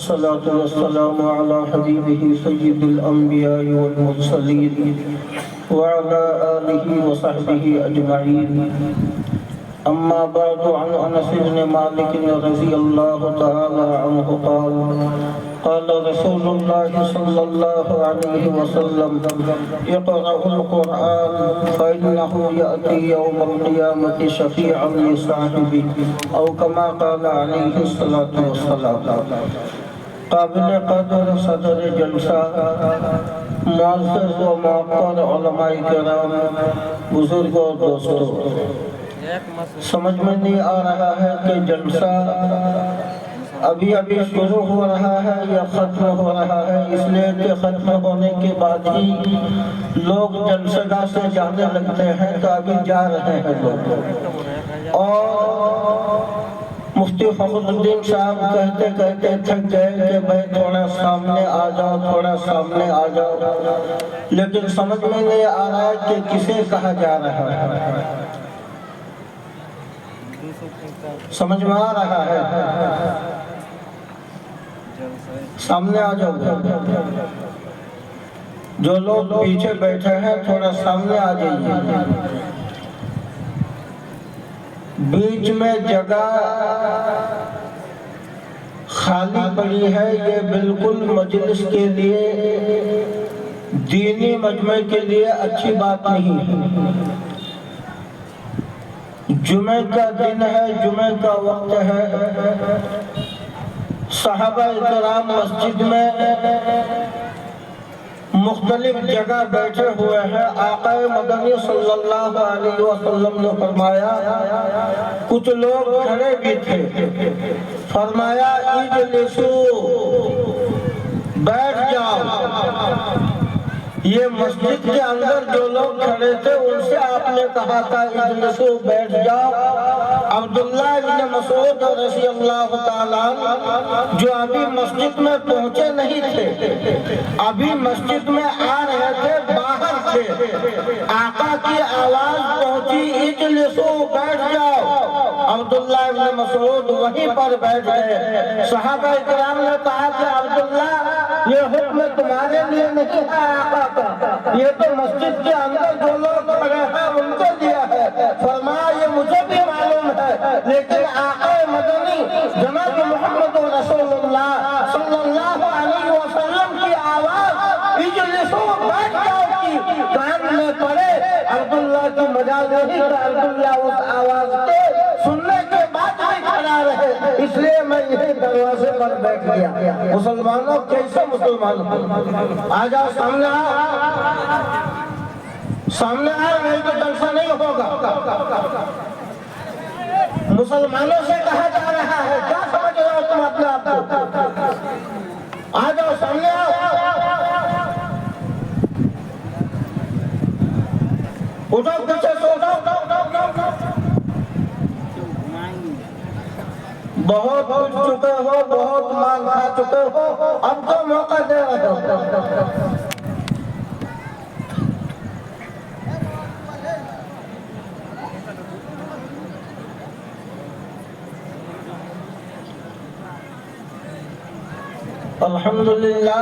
والصلاة والسلام على حبيبه سيد الأنبياء والمرسلين وعلى آله وصحبه أجمعين. أما بعد، عن أنس بن مالك رضي الله تعالى عنه قال قال رسول الله صلى الله عليه وسلم: اقرأوا القرآن فإنه يأتي يوم القيامة شفيعا لصاحبه، أو كما قال عليه الصلاة والسلام. قابل قدر صدر جلسہ، معزز و معطر علماء کرام، بزرگوں اور دوستوں، سمجھ میں نہیں آ رہا ہے کہ جلسہ ابھی شروع ہو رہا ہے یا ختم ہو رہا ہے، اس لیے کہ ختم ہونے کے بعد ہی لوگ جلسہ گاہ سے جانے لگتے ہیں، تو ابھی جا رہے ہیں لوگ. اور مفتی فخر الدین صاحب کہتے کہتے تھک گئے کہ بھائی تھوڑا سامنے آ جاؤ، تھوڑا سامنے آ جاؤ، لیکن سمجھ میں نہیں آ رہا ہے کہ کسے کہا جا رہا ہے. سمجھ میں آ رہا ہے؟ سامنے آ جاؤ. جو لوگ پیچھے بیٹھے ہیں تھوڑا سامنے آ جائیے. بیچ میں جگہ خالی پڑی ہے، یہ بالکل مجلس کے لیے، دینی مجمع کے لیے اچھی بات نہیں ہے. جمعہ کا دن ہے، جمعہ کا وقت ہے، صحابہ کرام مسجد میں مختلف جگہ بیٹھے ہوئے ہیں. آقا مدنی صلی اللہ علیہ وسلم نے فرمایا، کچھ لوگ کھڑے بھی تھے، فرمایا اجلسو، بیٹھ جاؤ. یہ مسجد کے اندر جو لوگ کھڑے تھے ان سے آپ نے کہا تھا اجلسو، بیٹھ جاؤ. عبداللہ بن مسعود رضی اللہ تعالیٰ جو ابھی مسجد میں پہنچے نہیں تھے، ابھی مسجد میں آ رہے تھے، باہر تھے، آقا کی آواز پہنچی اجلسو، بیٹھ جاؤ. عبداللہ بن مسعود وہیں پر بیٹھ گئے. صحابہ کرام نے کہا کہ عبداللہ، یہ حکم تمہارے لیے نہیں ہے آقا کا، یہ تو مسجد کے اندر جو لوگ کھڑے ہیں ان کو دیا ہے. فرمایا یہ مجھے بھی معلوم ہے، لیکن آقا مدنی جناب محمد رسول اللہ صلی اللہ علیہ وسلم کی آواز اجلسو، بیٹھ جاؤ کی کان میں پڑے. عبداللہ کی مجال نہیں کہ عبداللہ اس آواز کے سننے کے بعد بھی کھڑا رہے، اس لیے میں یہی دروازے پر بیٹھ گیا. مسلمانوں کیسے مسلمانوں؟ آ جاؤ سامنے آؤ، سامنے آؤ، نہیں تو جلسہ نہیں ہوگا. مسلمانوں سے کہا جا رہا ہے، کیا سمجھ رہے ہو تم اپنے آپ کو؟ آ جاؤ سامنے آؤ. اٹھو پیچھے سے اٹھو. بہت اٹھ چکے ہو، بہت مال کھا چکے ہو، اب تو موقع دے رہے ہو. الحمدللہ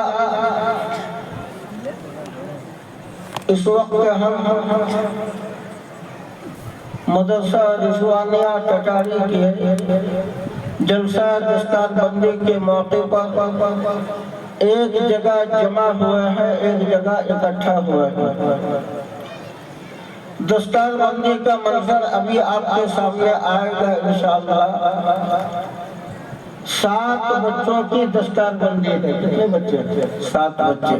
اس وقت ہم مدرسہ رضوانیہ ٹٹاری کے جلسہ دستار بندی کے موقع پر ایک جگہ جمع ہوئے ہیں، ایک جگہ اکٹھا ہوئے ہیں. دستار بندی کا منظر ابھی آپ کے سامنے آئے گا انشاءاللہ. 7 بچوں کی دستار بندی ہے. کتنے بچے؟ 7 بچے.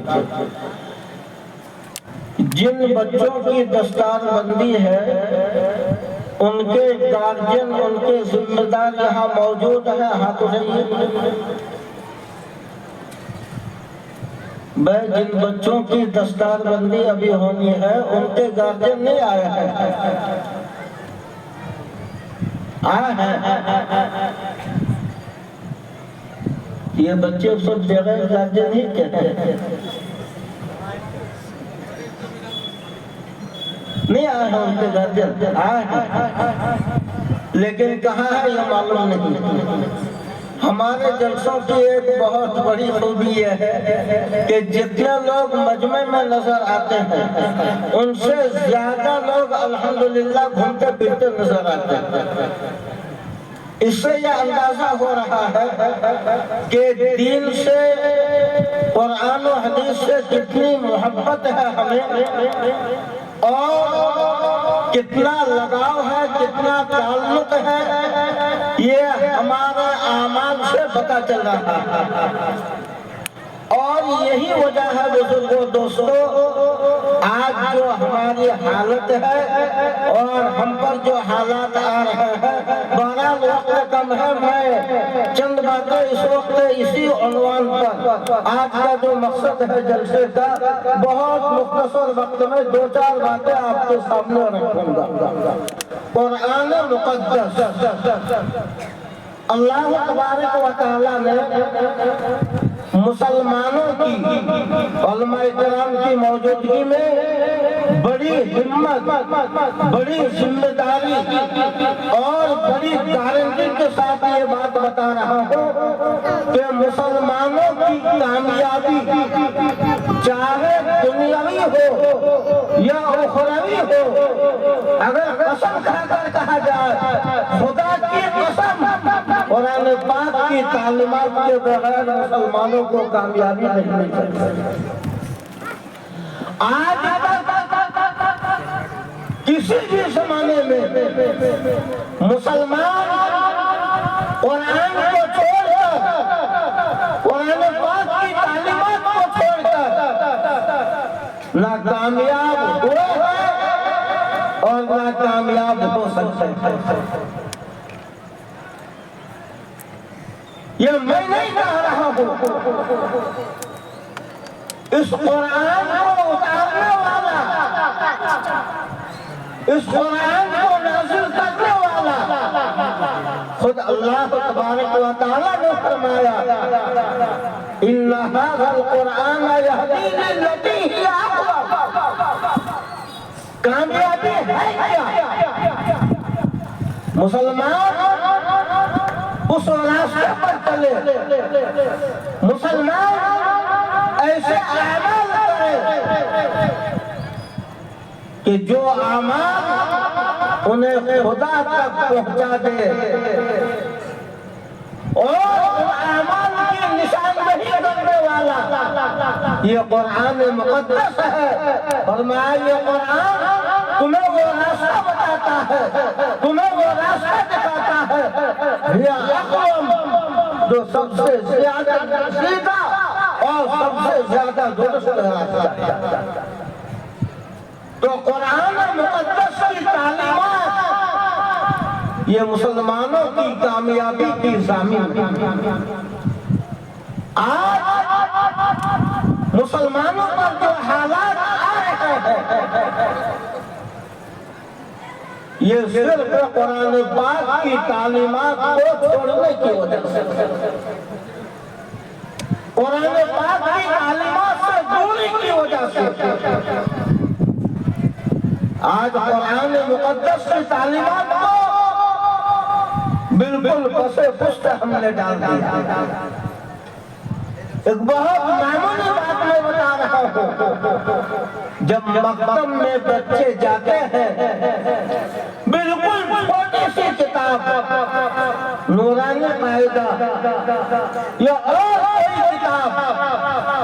جن بچوں کی دستار بندی ہے ان کے گارجین، ان کے ذمہ دار یہاں موجود ہیں. ہاتھ اٹھائیے. بھائی جن بچوں کی دستار بندی ابھی ہونی ہے ان کے گارجین نہیں آئے ہیں؟ آئے ہیں. یہ بچے سب بغیر گارجین ہی کہتے ہیں. نہیں آئے ہیں ان کے گارجین؟ آئے ہیں، لیکن کہاں ہے یہ معلوم نہیں. ہمارے جلسوں کی ایک بہت بڑی خوبی یہ ہے کہ جتنے لوگ مجمع میں نظر آتے ہیں ان سے زیادہ لوگ الحمدللہ گھومتے پھرتے نظر آتے ہیں۔ اس سے یہ اندازہ ہو رہا ہے کہ دین سے، قرآن و حدیث سے کتنی محبت ہے ہمیں اور کتنا لگاؤ ہے، کتنا تعلق ہے، یہ ہمارے اعمال سے پتہ چل رہا ہے۔ اور یہی وجہ ہے بزرگوں دوستو، آج جو ہماری حالت ہے اور ہم پر جو حالات آ رہے ہیں، بہرحال وقت کم ہے، میں چند باتیں اس وقت اسی عنوان پر، آج کا جو مقصد ہے جلسے کا، بہت مختصر وقت میں دو چار باتیں آپ کے سامنے رکھوں گا۔ قرآن مقدس، اللہ تبارک و تعالیٰ نے مسلمانوں کی، علماء کرام کی موجودگی میں بڑی ہمت، بڑی ذمہ داری اور بڑی گارنٹی کے ساتھ یہ بات بتا رہا ہوں کہ مسلمانوں کی کامیابی چاہے دنیاوی ہو یا اخروی ہو، اگر قسم کھا کر کہا جائے خدا کی قسم، قرآن پاک کی تعلیمات کے بغیر مسلمانوں کو کامیابی نہیں مل سکتی۔ آج کسی بھی زمانے میں مسلمان قرآن کو چھوڑ کر، قرآن پاک کی تعلیمات کو چھوڑ کر نہ کامیاب ہوئے ہیں اور نہ کامیاب ہو سکتے ہیں۔ یہ میں نہیں کہہ رہا ہوں، اس قرآن کو اتارنے والا، اس قرآن کو نازل کرنے والا خود اللہ تبارک و تعالیٰ نے فرمایا، إِنَّ هَذَا الْقُرْآنَ يَهْدِي لِلَّتِي هِيَ أَقْوَمُ۔ کامیابی ہے کیا؟ مسلمان اس راستے پر چلے، مسلمان ایسے اعمال کرے کہ جو اعمال انہیں خدا تک پہنچا دے اور اعمال کی نشاندہی کرنے والا یہ قرآن مقدس ہے۔ فرمایا یہ قرآن تمہیں وہ راستہ بتاتا ہے، تمہیں وہ راستہ دکھاتا ہے، یہ اقوام جو سب سے زیادہ سیدھا اور سب سے زیادہ درست راستہ ہے۔ تو قرآن مقدس کی تعلیمات یہ مسلمانوں کی کامیابی کی ضامن ہے۔ آج مسلمانوں پر جو حالات آ رہے ہیں یہ صرف قرآن پاک کی تعلیمات کو چھوڑنے کی وجہ سے، قرآن پاک کی تعلیمات سے دوری کی وجہ سے۔ آج قرآن مقدس کی تعلیمات کو بالکل پس پشت ہم نے ڈال دیا۔ ایک بہت معمولی بات میں بتا رہا ہوں، جب مکتب میں بچے جاتے ہیں بالکل چھوٹی سی کتاب، نورانی قاعدہ یا اور کوئی کتاب،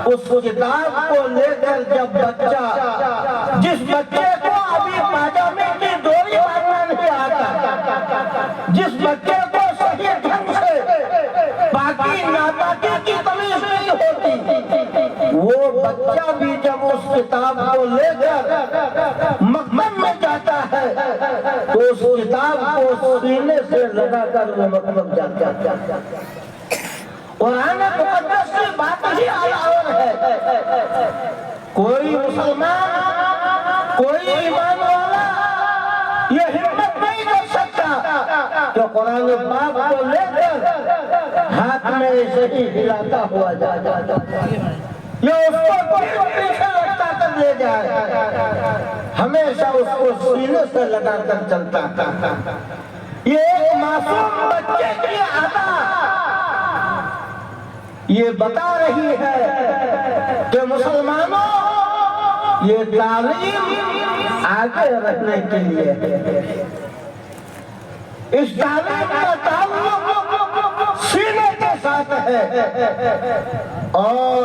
اس کتاب کو لے کر جب بچہ، جس بچے کو ابھی پاجامے کی ڈوری باندھنا نہیں آتا، جس بچے کو صحیح ڈھنگ سے باقی ناپاکی کی تمیز نہیں ہوتی، وہ بچہ بھی جب اس کتاب کو لے کر مکتب میں جاتا ہے تو اس کتاب کو سینے سے لگا کر وہ مکتب جاتا ہے۔ قرآن مقدس کی بات ہی اور ہے۔ کوئی مسلمان، کوئی ایمان والا یہ ہمت نہیں کر سکتا کہ قرآن پاک کو لے کر ہاتھ میں ایسے ہی ہلاتا ہوا جائے، یا اس کو پیچھے لٹکا کر لے جائے، ہمیشہ اس کو سینے سے لگا کر چلتا تھا۔ یہ ایک معصوم بچے کی عطا یہ بتا رہی ہے کہ مسلمانوں یہ تعلیم آگے رکھنے کے لیے ہے۔ اس تعلیم کا تعلق سینے کے ساتھ ہے، اور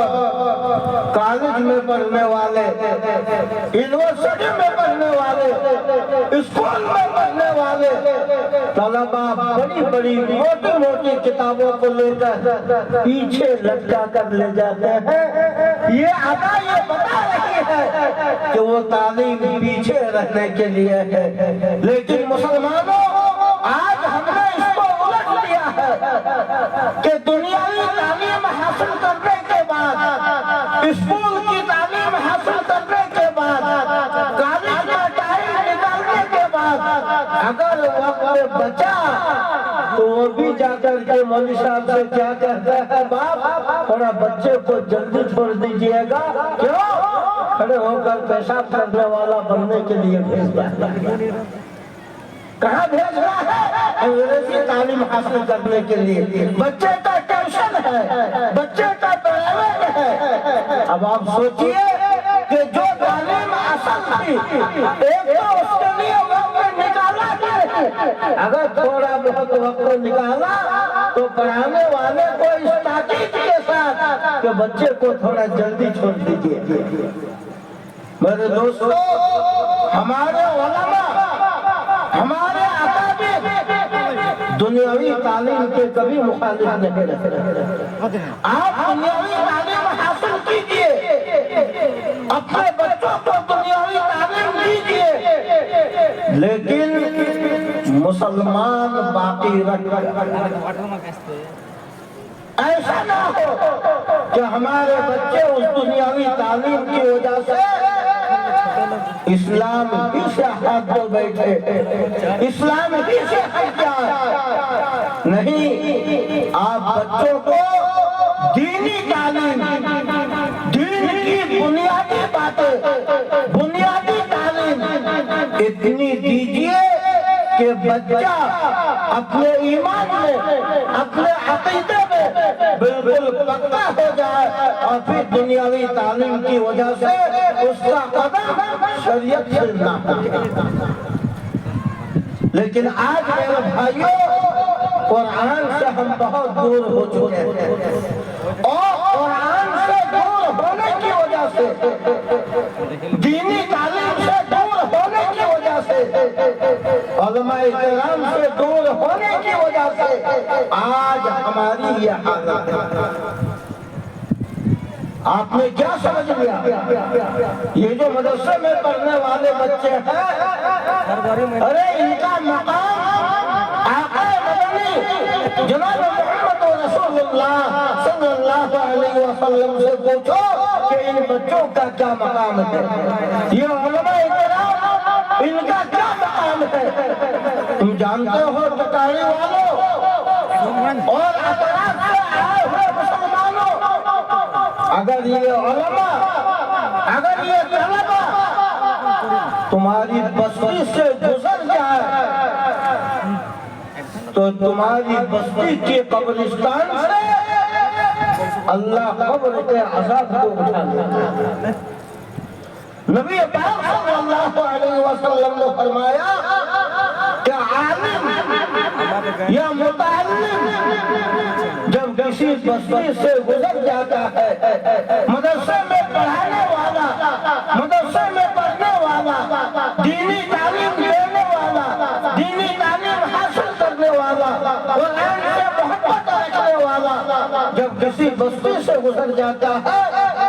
کالج میں پڑھنے والے، یونیورسٹی میں پڑھنے والے، اسکول میں پڑھنے والے طلبہ بڑی بڑی موٹی موٹی کتابوں کو لے کر پیچھے لٹکا کر لے جاتے ہیں۔ یہ ادا یہ بتا رہی ہے کہ وہ تعلیم پیچھے رکھنے کے لیے ہے، لیکن مسلمانوں آج ہم نے اس کو الٹ دیا ہے کہ دنیاوی تعلیم حاصل کرنے کے بعد، اسکول کی تعلیم حاصل کرنے کے بعد، کالج کا ٹائم نکالنے کے بعد اگر وقت بچا تو وہ بھی جا کر کے مولوی صاحب سے کیا کہتا ہے، باپ تھوڑا بچے کو جلدی چھوڑ دیجئے گا، کیوں؟ کھڑے ہو کر پیشاب کرنے والا بننے کے لیے بھیج رہا ہے۔ کہاں بھیج رہا ہے؟ انگریزی تعلیم حاصل کرنے کے لیے۔ بچے کا ٹیوشن ہے، بچے کا پرائیویٹ ہے۔ اب آپ سوچئے کہ جو تعلیم اصل تھی، ایک تو اس کے لیے وقت نکالا نہیں، اگر تھوڑا بہت وقت نکالا تو پڑھانے والے کو اس تاکید کے ساتھ کہ بچے کو تھوڑا جلدی چھوڑ دیجئے۔ میرے دوستو، ہمارے علماء، ہمارے اکابر دنیاوی تعلیم کے کبھی مخالف نہیں رہے۔ آپ دنیاوی تعلیم حاصل کیجئے، اپنے بچوں کو دنیاوی تعلیم دیجئے، لیکن مسلمان باقی رکھ ایسا نہ ہو کہ ہمارے بچے اس دنیاوی تعلیم کی وجہ سے اسلام ہی سے ہاتھ دھو بیٹھے، اسلام ہی سے ہٹ جائے۔ نہیں، آپ بچوں کو دینی تعلیم، دین کی بنیادی باتیں، بنیادی تعلیم اتنی دیجئے کہ بچہ اپنے ایمان میں، اپنے عقیدے میں بالکل پکا ہو جائے، اور پھر دنیاوی تعلیم کی وجہ سے اس کا قدم شریعت سے نہ ہٹے۔ لیکن آج میرے بھائیوں، قرآن سے ہم بہت دور ہو چکے ہیں، اور قرآن سے دور ہونے کی وجہ سے، دینی تعلیم سے دور ہونے کی وجہ سے، علماء کرام سے دور ہونے کی وجہ سے آج ہماری یہ حالت ہے۔ آپ نے کیا سمجھ لیا؟ یہ جو مدرسے میں پڑھنے والے بچے ہیں، ارے ان کا مقام آقا مدنی جناب محمد رسول اللہ صلی اللہ علیہ وسلم سے پوچھو کہ ان بچوں کا کیا مقام ہے۔ یہ علماء کرام، ان کا کیا مقام ہے؟ تم جانتے ہو ٹکاری والوں اور اطراف سے آئے ہوئے مسلمانوں، اگر یہ علماء، اگر یہ طلبہ تمہاری بستی سے گزر جائے تو تمہاری بستی کے قبرستان سے اللہ قبر کے عذاب کو اٹھا لیتا ہے۔ نبی پاک صلی اللہ علیہ وسلم نے فرمایا کہ عالم یا متعلم جب کسی بستی سے گزر جاتا ہے، مدرسے میں پڑھانے والا، مدرسے میں پڑھنے والا، دینی تعلیم دینے والا، دینی تعلیم حاصل کرنے والا، قرآن سے محبت رکھنے والا جب کسی بستی سے گزر جاتا ہے،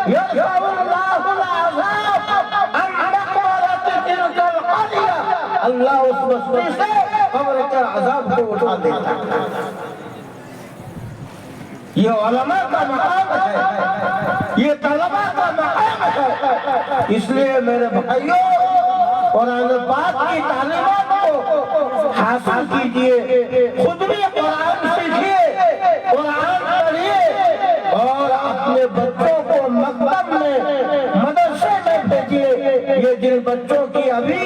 یرفع اللہ العذاب عن مقبرۃ تلک القریہ، اللہ اس بستی سے قبر کے عذاب کو اٹھا دیتا ہے۔ یہ علماء کا مقام ہے، یہ طلباء کا مقام ہے۔ اس لیے میرے بھائیوں، قرآن پاک کی تعلیمات کو حاصل کیجئے، خود بھی قرآن سیکھیے، قرآن پڑھیے، اور اپنے بچوں کو مکتب میں، مدرسے میں بھیجیے، یہ جن بچوں کی ابھی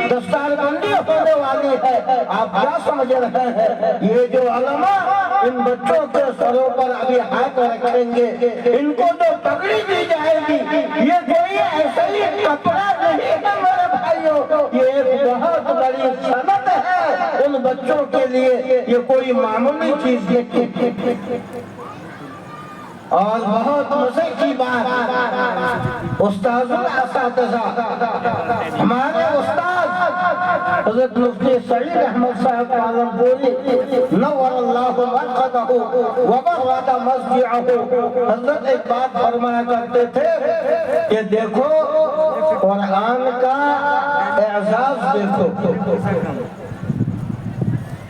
دستار بندی ہونے والی ہے، آپ کیا سمجھ رہے ہیں؟ یہ جو علماء ان بچوں کے سروں پر ابھی ہاتھ رکھیں گے، ان کو جو پگڑی دی جائے گی، یہ کوئی ایسا ہی کپڑا نہیں ہے میرے بھائیوں، یہ ایک بہت بڑی سند ہے ان بچوں کے لیے، یہ کوئی معمولی چیز نہیں۔ اور بہت مزے کی بات، استاذ الاساتذہ ہمارے استاذ حضرت مفتی سعید احمد صاحب پالنپوری نور اللہ مرقدہ وبرد مضجعہ، حضرت ایک بات فرمایا کرتے تھے کہ دیکھو قرآن کا اعزاز دیکھو،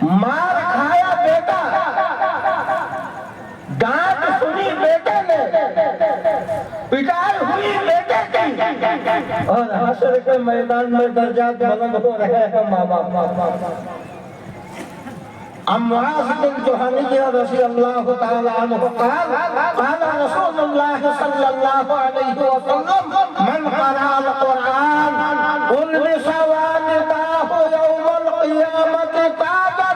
مار کھایا بیٹا، ڈانٹ سنی بیٹے نے، پٹائی ہوئی بیٹے کی، اور حشر کے میدان میں درجات بلند ہو رہے ہیں ماں باپ۔ معاذ بن جہنی رضی اللہ تعالی عنہ قال قال رسول اللہ صلی اللہ علیہ وسلم من قرأ القرآن ألبس والداه يوم القيامة تاجا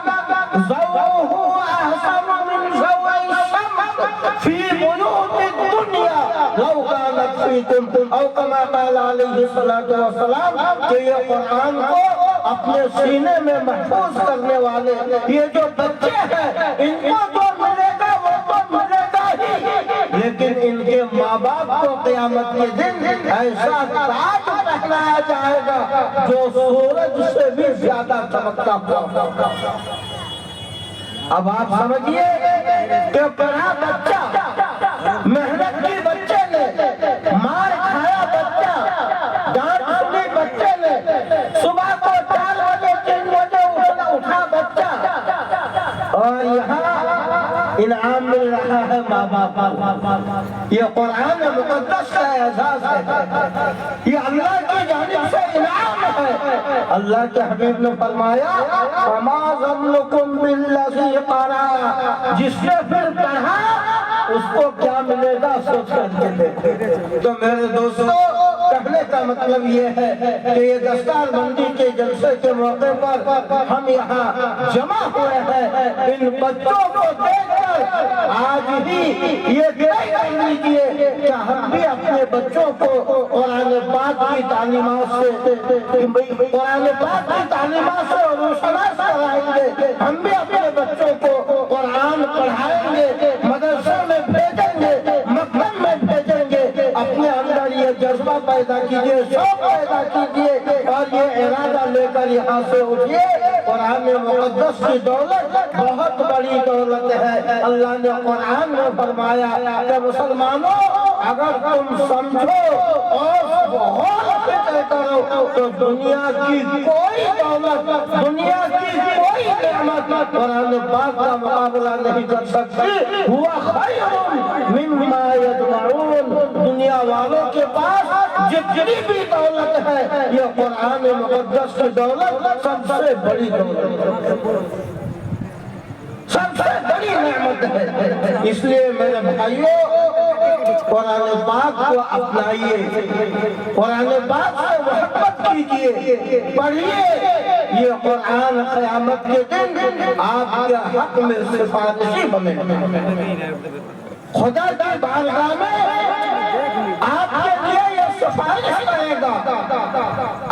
ضوءه أحسن من ضوء الشمس في بيوت الدنيا لو كانت فيكم، أو كما قال علیہ الصلاۃ والسلام کہ یہ قرآن کو اپنے سینے میں محفوظ کرنے والے یہ جو بچے ہیں، ان کو جو ملے گا وہ تو ملے گا ہی، لیکن ان کے ماں باپ کو قیامت کے دن ایسا تاج پہنایا جائے گا جو سورج سے بھی زیادہ چمکتا ہوا۔ اب آپ سمجھیے کہ پڑھا بچہ، محنت کی بچے نے، مار کھایا بچہ، ڈانٹ سنی بچے نے، صبح کو 4 بجے 3 بجے اٹھا بچہ، اور یہاں انعام مل رہا ہے ماں باپ۔ یہ قرآن مقدس کا اعزاز ہے، یہ اللہ کی جانب سے انعام ہے۔ اللہ کے حبیب نے فرمایا فَمَا ظَنُّكُمْ بِالَّذِي قَرَأَ، جس نے پھر پڑھا اس کو کیا ملے گا سوچ کر کے دیکھو۔ تو میرے دوستو، کہنے کا مطلب یہ ہے کہ یہ دستار بندی کے جلسے کے موقع پر ہم یہاں جمع ہوئے ہیں، ان بچوں کو دیکھ کر آج ہی یہ طے کر لیجیے کہ ہم بھی اپنے بچوں کو قرآن پاک کی تعلیمات سے روشناس کرائیں گے، ہم بھی اپنے بچوں کو قرآن پڑھائیں گے، مدرسے میں بھیجیں گے، مکتب میں بھیجیں گے۔ اپنے اندر یہ جذبہ پیدا کیجئے، شوق پیدا کیجئے، اور یہ ارادہ لے کر یہاں سے اٹھئے۔ قرآن مقدس کی دولت بہت بڑی دولت ہے۔ اللہ نے قرآن میں فرمایا کہ مسلمانوں اگر تم سمجھو اور بہت فکر کرو تو دنیا کی کوئی دولت، دنیا کی کوئی نعمت قرآن پاک کا مقابلہ نہیں کر سکتی۔ ہوا خیر مما یجمعون، دنیا والوں کے پاس جتنی بھی دولت ہے یہ قرآن مقدس کی دولت سب سے بڑی دولت ہے، سب سے بڑی نعمت ہے۔ اس لیے میرے بھائیوں، قرآن پاک کو اپنائیے، قرآن پاک سے محبت کیجئے، پڑھیے۔ یہ قرآن قیامت کے دن آپ کے حق میں سفارشی بنے، خدا کی بارگاہ میں آپ کے لیے یہ سفارش کرے گا۔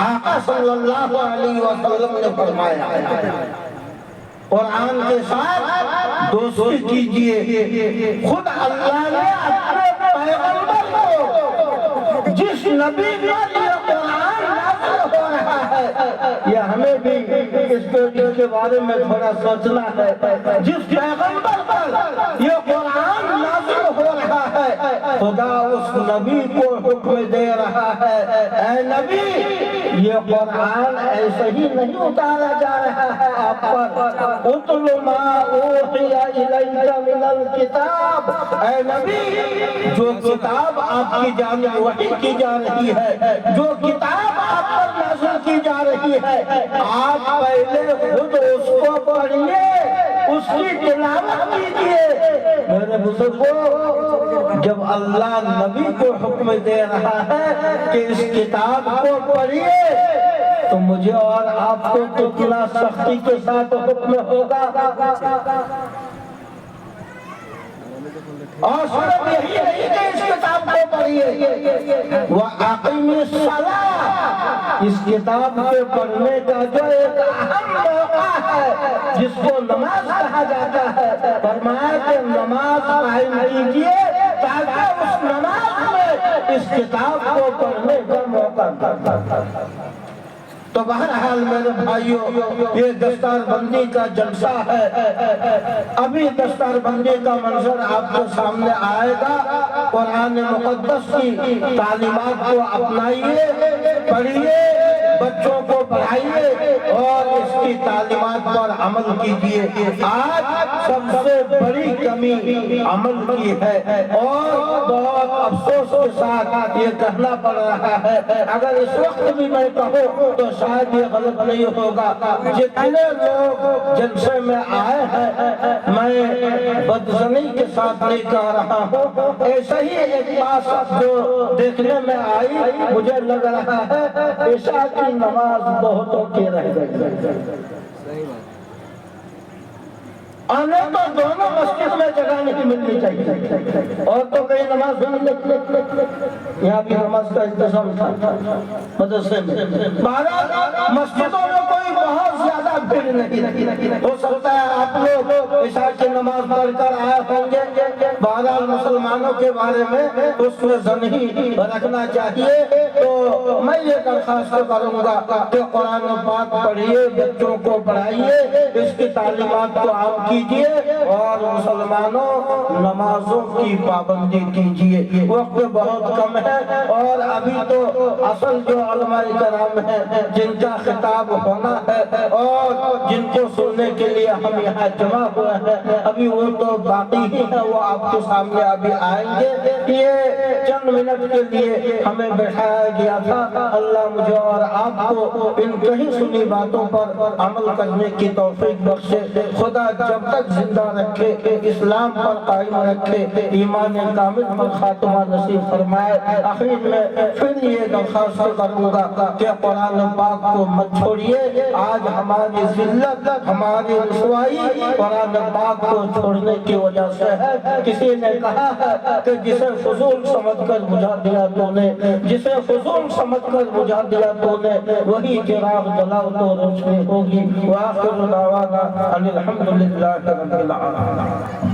آقا صلی اللہ علیہ وسلم نے فرمایا قرآن کے ساتھ دوستی کیجئے۔ خود اللہ نے اپنے پیغمبر کو، جس نبی پر یہ قرآن نازل ہو رہا ہے، یہ ہمیں بھی اس کے بارے میں تھوڑا سوچنا ہے، جس پیغمبر پر یہ قرآن نازل ہو رہا ہے، خدا اس نبی کو حکم دے رہا ہے اے نبی، یہ قرآن ایسے ہی نہیں اتارا جا رہا ہے آپ پر، اتل ما اوحی الیک من الکتاب، اے نبی جو کتاب آپ کی جانب وحی کی جا رہی ہے، جو کتاب آپ پر نازل کی جا رہی ہے، آپ پہلے خود اس کو پڑھیے، اس کی تلاوت کیجیے۔ میرے بزرگوں، جب اللہ نبی کو حکم دے رہا ہے کہ اس کتاب کو پڑھیے تو مجھے اور آپ کو کتنا سختی کے ساتھ حکم ہوگا۔ اور صرف یہی نہیں کہ اس کتاب کو پڑھیے، وَأَقِمِ الصَّلَاةَ، اس کتاب کے پڑھنے کا جو ایک اہم موقع ہے جس کو نماز کہا جاتا ہے، فرمایا کہ نماز قائم کیجیے تاکہ اس نماز میں اس کتاب کو پڑھنے کا موقع ملے۔ تو بہرحال میرے بھائیوں، یہ دستار بندی کا جلسہ ہے۔ ابھی دستار بندی کا منظر آپ کے سامنے آئے گا۔ قرآن مقدس کی تعلیمات کو اپنائیے، پڑھیے، بچوں کو پڑھائیے اور اس کی تعلیمات پر عمل کیجیے۔ آج سب سے بڑی کمی عمل کی ہے اور بہت افسوس کے ساتھ یہ کہنا پڑ رہا ہے، اگر اس وقت بھی میں کہوں تو شاید یہ غلط نہیں ہوگا، جتنے لوگ جلسے میں آئے ہیں میں بدظنی کے ساتھ نہیں کہہ رہا ہوں، ایسا ہی ایک بات جو دیکھنے میں آئی، مجھے لگ رہا ہے عشاء کی نماز بہتوں کی رہ گئی۔ آنے تو دونوں مسجد میں جگہ نہیں ملنی چاہیے، اور تو کئی نماز یہاں بھی نماز کا انتظام تھا مدرسے میں، بہرحال مسجدوں میں کوئی بہت زیادہ بھیڑ نہیں، ہو سکتا ہے آپ لوگ عشاء کی نماز پڑھ کر آئے ہوں گے۔ بہرحال مسلمانوں کے بارے میں اس میں ذہنی رکھنا چاہیے، تو میں یہ درخواست کروں گا کہ قرآن پاک پڑھیے، بچوں کو پڑھائیے، اس کی تعلیمات کو عام کیجیے اور مسلمانوں نمازوں کی پابندی کیجیے۔ وقت بہت کم ہے اور ابھی تو اصل جو علماء کرام ہیں جن کا خطاب ہونا ہے اور جن کو سننے کے لیے ہم یہاں جمع ہوئے ہیں، ابھی وہ تو باقی ہی ہیں، وہ آپ کے سامنے ابھی آئیں گے۔ یہ چند منٹ کے لیے ہمیں بٹھایا گیا تھا۔ اللہ مجھے اور آپ کو ان کہیں سنی باتوں پر عمل کرنے کی توفیق بخشے۔ خدا جب تک زندہ رکھے، اسلام پر قائم رکھے، ایمان کامل پر خاتمہ نصیب فرمائے۔ آخر میں پھر یہ درخواست کروں گا کہ قرآن پاک کو مت چھوڑیے۔ آج ہماری ذلت، ہماری رسوائی قرآن پاک کو چھوڑنے کی وجہ سے ہے۔ کسی نے کہا ہے کہ جسے فضول سمجھ کر بجھا دیا تو نے، جسے فضول سمجھ کر بجھا دیا تو نے، وہی چراغ جلاؤ تو روشنی ہوگی۔ وآخر دعوانا ان الحمدللہ رب العالمین۔